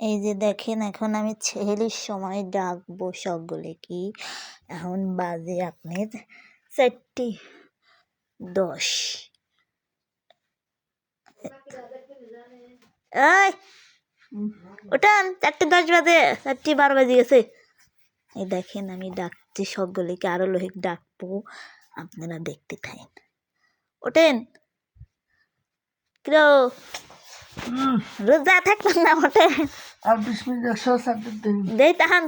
এই যে দেখেন এখন আমি ছেলের সময় ডাকবো সকলে কি এখন বাজে আপনার 4:10। এই ওটান 4:10 বাজে, 4:12 বাজে গেছে। এই দেখেন আমি ডাকছি সকলকে, আরো লোহিক ডাকবো, আপনারা দেখতে থাকেন। ওঠেন কিরো রোজা থাকবেন না, ওঠেন দেই তাহান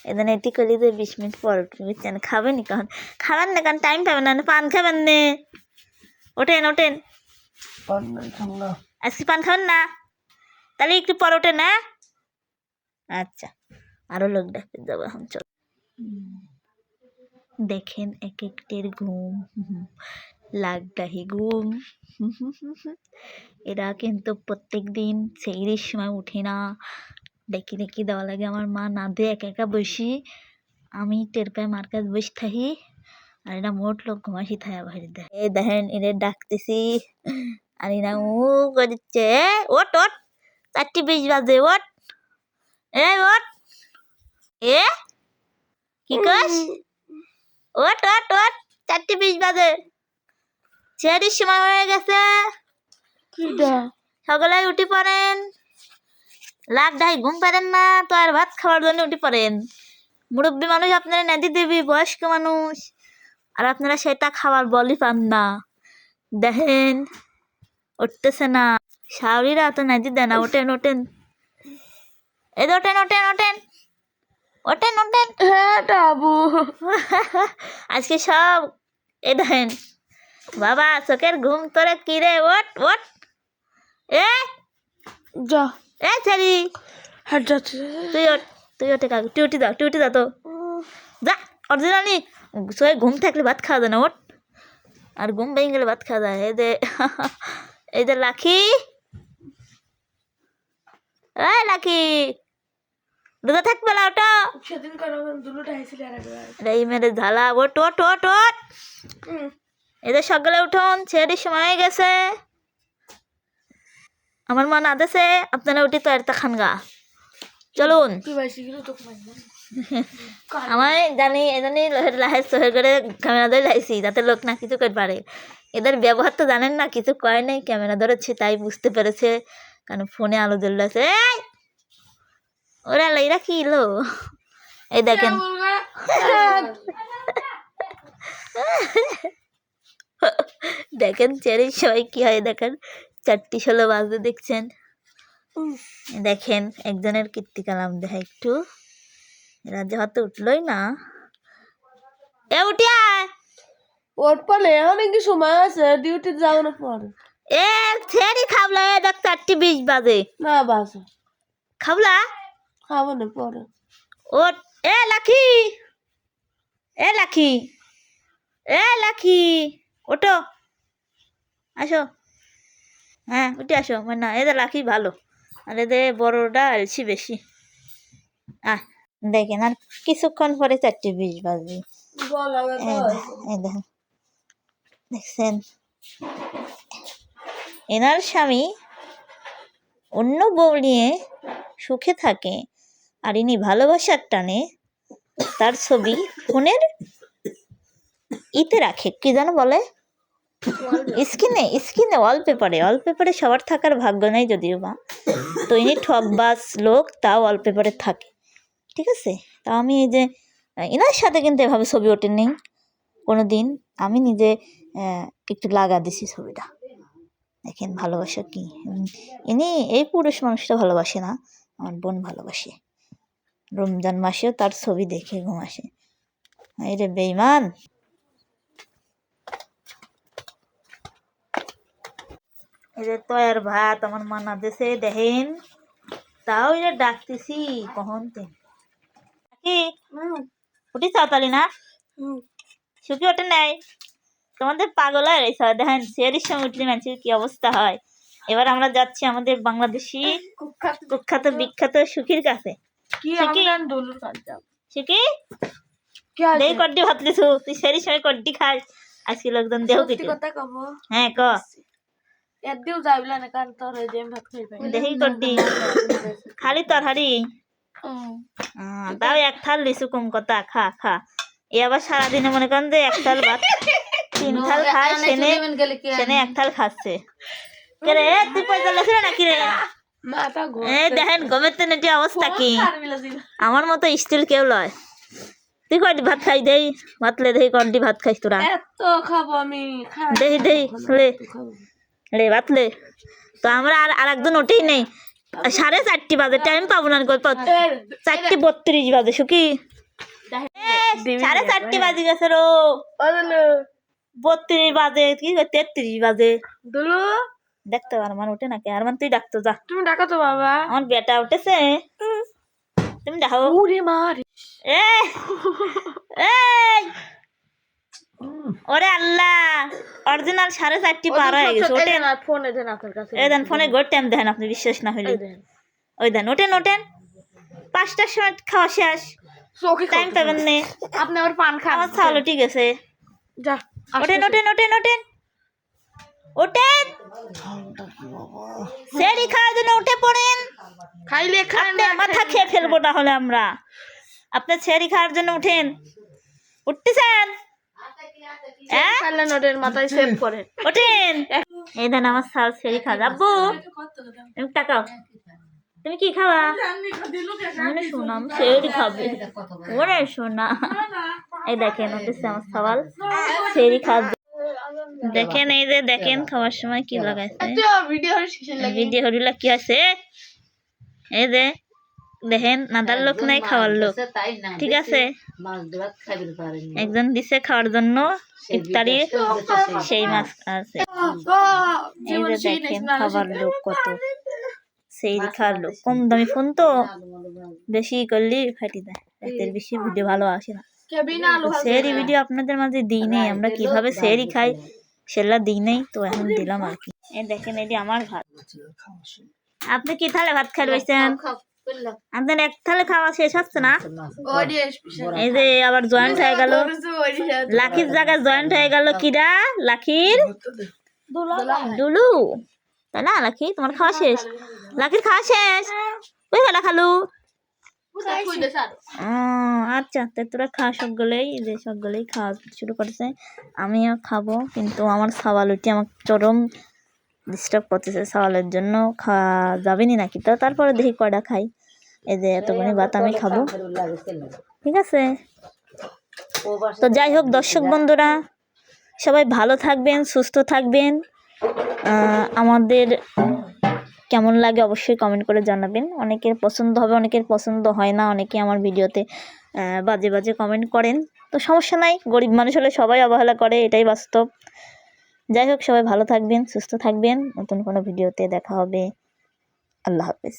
এদিন এটি করলি যে 20 মিনিট পর বুঝছেন। খাবেন নি কখন? খাবেন না কারণ টাইম পাবেন না, পান খাবেন নে। ওঠেন আজকে পান খাবেন না, তাহলে একটু পর ওঠেন। না আচ্ছা, আরো লোক ডাকতে যাবো এখন। চল দেখেন এক একটের ঘুম লাগদাহি ঘুম। এরা কিন্তু প্রত্যেক দিন সেই সময় উঠে না, ডেকে ডেকে দেওয়া লাগে। আমার মা না দিয়ে একা একা বসি, আমি টের পাই মার কাছে বসে থাকি, আর এরা মোট লোক ঘুমাসি থাকা বাড়ি দেয়। এই দেখেন এদের ডাকতেছি আর এরা ও করছে। ওট 4:20 বাজে, ওট ওট এ কি কস? ওট 4:20 বাজে, ছেড়ির সময় হয়ে গেছে। সকালে উঠি পড়েন, লাখ ঢাই ঘুম পারেন না তো আর ভাত খাওয়ার জন্য উঠি পড়েন। মুরব্বী মানুষ আপনারা নেদি দেবী, বয়স্ক মানুষ, আর আপনারা সেটা খাবার বলি পান না। দেখেন উঠতেছে না, শাওরিরা তো নেদি দেয় না। ওঠেন এই ওঠেন হ্যাঁ বাবু। আজকে সব এই দেখেন বাবা চোখের ঘুম তোরে কি রে? ওট এ যা এ ছেড়ি তুই ওঠে কাকু, টিউটি দাও তো যা। অরিজিনালি সবাই ঘুম থাকলে ভাত খাওয়া যায় না, ওট। আর ঘুম ভেঙে গেলে ভাত খাওয়া যায়। এই যে লাখি, লাখি রোজা থাকবে না, ওটা এই মেরে ঝালা। ওট এদের সকালে উঠুন, ছেড়ির সময় হয়ে গেছে। আমার মা না দেশে আপনারা উঠি তো একটা খান গা। চলুন আমার জানি এজন্যই লাহের সহের করে ক্যামেরা ধরে লাইছি, যাতে লোক না কিছু করতে পারে। এদের ব্যবহার তো জানেন না, কিছু কয় নাই, ক্যামেরা ধরেছে তাই বুঝতে পেরেছে, কারণ ফোনে আলো জ্বলছে। ওরা এরা কি লো, এই দেখেন দেখেন চেরির সবাই কি হয় দেখেন। 4:16 বাজে দেখছেন। দেখেন একজনের কীর্তিকালাম দেখা একটু, এরা যে হয়তো উঠলোই না। এ উঠিয়া ওর পরে অনেক সময় আছে, ডিউটি যাওয়ার পর এ ছেড়ি খাবলা। এ দেখ 4:20 বাজে না বাস খাবলা, খাবো না পরে। ওট এ লাখি ওটো আসো। হ্যাঁ উঠে আসো। না এদের লাখি ভালো, আর এদের বড়টা আলছি বেশি। দেখেন আর কিছুক্ষণ পরে 4:20 বাজবে। দেখছেন এনার স্বামী অন্য বউ নিয়ে সুখে থাকে, আর ইনি ভালোবাসার টানে তার ছবি ফোনের ইতে রাখে, কি জানো বলে, স্ক্রিনে ওয়ালপেপারে সবার থাকার ভাগ্য নাই যদিও বা, তো ইনি ঠকবাজ লোক, তাও ওয়ালপেপারে থাকে। ঠিক আছে, তা আমি এই যে এনার সাথে কিন্তু এভাবে ছবি ওঠে নেই কোনো দিন, আমি নিজে একটু লাগা দিছি ছবিটা। দেখেন ভালোবাসা কি, ইনি এই পুরুষ মানুষটা ভালোবাসে না, আমার বোন ভালোবাসে। রমজান মাসেও তার ছবি দেখে ঘুম আসে। এই রে বেঈমান। এই যে তয়ার ভাত আমার মা না দেশে দেখেন, তাও এটা ডাকতেছি কখন কি উঠি চাওতালি না সুখী ওঠে নাই। তোমাদের পাগল হয়ে গেছে দেখেন, শেয়ারির সঙ্গে উঠলে মানুষের কি অবস্থা হয়। এবার আমরা যাচ্ছি আমাদের বাংলাদেশি কুখ্যাত বিখ্যাত সুখীর কাছে। সুখী দেই কড্ডি ভাত লিছু, তুই শেয়ারির সঙ্গে কড্ডি খাস, আজকে লোকজন দেহ কিছু। হ্যাঁ ক দেখি কড্ডি খাই খালি তরহারি তাও এক থাল লিচু কম কথা খা খা এ আবার সারাদিনে মনে করেন যে এক থাল ভাত 3 থাল খায় সেনে এক থাল খাচ্ছে কে রে তুই পয়সা লেছিল নাকি রে মাথা এই দেখেন গমের তো নেটি অবস্থা কি আমার মতো স্টিল কেউ লয় তুই কয়টি ভাত খাই দেই ভাতলে দেই কয়টি ভাত খাইস তোরা এত খাবো আমি দেই দেই লে লে ভাতলে তো আমরা আর একজন ওঠেই নেই 4:30 বাজে টাইম পাবো না কই 4:32 বাজে সুকি 4:30 বাজে গেছে রো 32 বাজে কি 33 বাজে দুলু দেখতে আরমান ওঠে নাকি আরমান তুই ডাকতো যা তুমি ডাকো তো বাবা আমার বেটা উঠেছে তুমি ডাকো ওরে মা এ এই ওরে আল্লাহ অরিজিনাল 4:30 পার হয়ে গেছে ওঠেন ফোনে দেন আপনার কাছে এই দেন ফোনে গোট টাইম দেখেন আপনি বিশ্বাস না হইলে ওই দেন ওঠেন ওঠেন 5টার সময় খাওয়া শেষ টাইম পাবেন নে আপনি আবার পান খান আমার চাউল ঠিক আছে যা ওঠেন ওঠেন ওঠেন ওঠেন ওঠেন সেরি খাওয়ার জন্য উঠে পড়েন খাইলে খান আপনার মাথা খেয়ে ফেলবো তাহলে আমরা আপনার সেরি খাওয়ার জন্য উঠেন উঠতেছেন খাইলে নোটের মাথায় সেভ করে ওঠেন এই দেন আমার সাল সেরি খাওয়া আব্বু তুমি টাকাও তুমি কি খাওয়া মানে শোনাম সেরি খাবে ওরে শোনা এই দেখেন উঠেছে আমার সওয়াল সেরি খাবে দেখেন এই যে দেখেন খাওয়ার সময় কি লাগাইছে ভিডিও হরিলা কি আছে এই যে দেখেন নাদার লোক নাই খাওয়ার লোক ঠিক আছে একজন দিছে খাওয়ার জন্য ইফতারি সেই মাছ আছে এই যে দেখেন খাবার লোক কত সেই খাওয়ার লোক কম দামি ফোন তো বেশি করলে ফাটি দেয় এর বেশি ভিডিও ভালো আসে না সেরি ভিডিও আপনাদের মাঝে দিই নেই আমরা কিভাবে সেরি খাই সেটা দিই নেই তো এখন দিলাম আর কি এই দেখেন এটি আমার ভাত আপনি কি থালে ভাত খাই রয়েছেন আপনার এক থালে খাওয়া শেষ হচ্ছে না এই যে আবার জয়েন্ট হয়ে গেল লাখির জায়গায় জয়েন্ট হয়ে গেল কিরা লাখির দুলু তাই না লাখি তোমার খাওয়া শেষ লাখির খাওয়া শেষ ওই খালা খালু আচ্ছা তাই তোরা খা সবগুলোই যে সবগুলোই খাওয়া শুরু করেছে আমিও খাবো কিন্তু আমার সওয়াল উঠে আমার চরম ডিস্টার্ব করতেছে সওয়ালের জন্য খাওয়া যাবেনি নাকি তো তারপরে দেখি কয়টা খাই এই যে এতগুলি ভাত আমি খাবো ঠিক আছে তো যাই হোক দর্শক বন্ধুরা সবাই ভালো থাকবেন সুস্থ থাকবেন আমাদের কেমন লাগে অবশ্যই কমেন্ট করে জানাবেন অনেকের পছন্দ হবে অনেকের পছন্দ হয় না অনেকে আমার ভিডিওতে বাজে বাজে কমেন্ট করেন তো সমস্যা নাই গরিব মানুষ হলে সবাই অবহেলা করে এটাই বাস্তব যাই হোক সবাই ভালো থাকবেন সুস্থ থাকবেন নতুন কোনো ভিডিওতে দেখা হবে আল্লাহ হাফেজ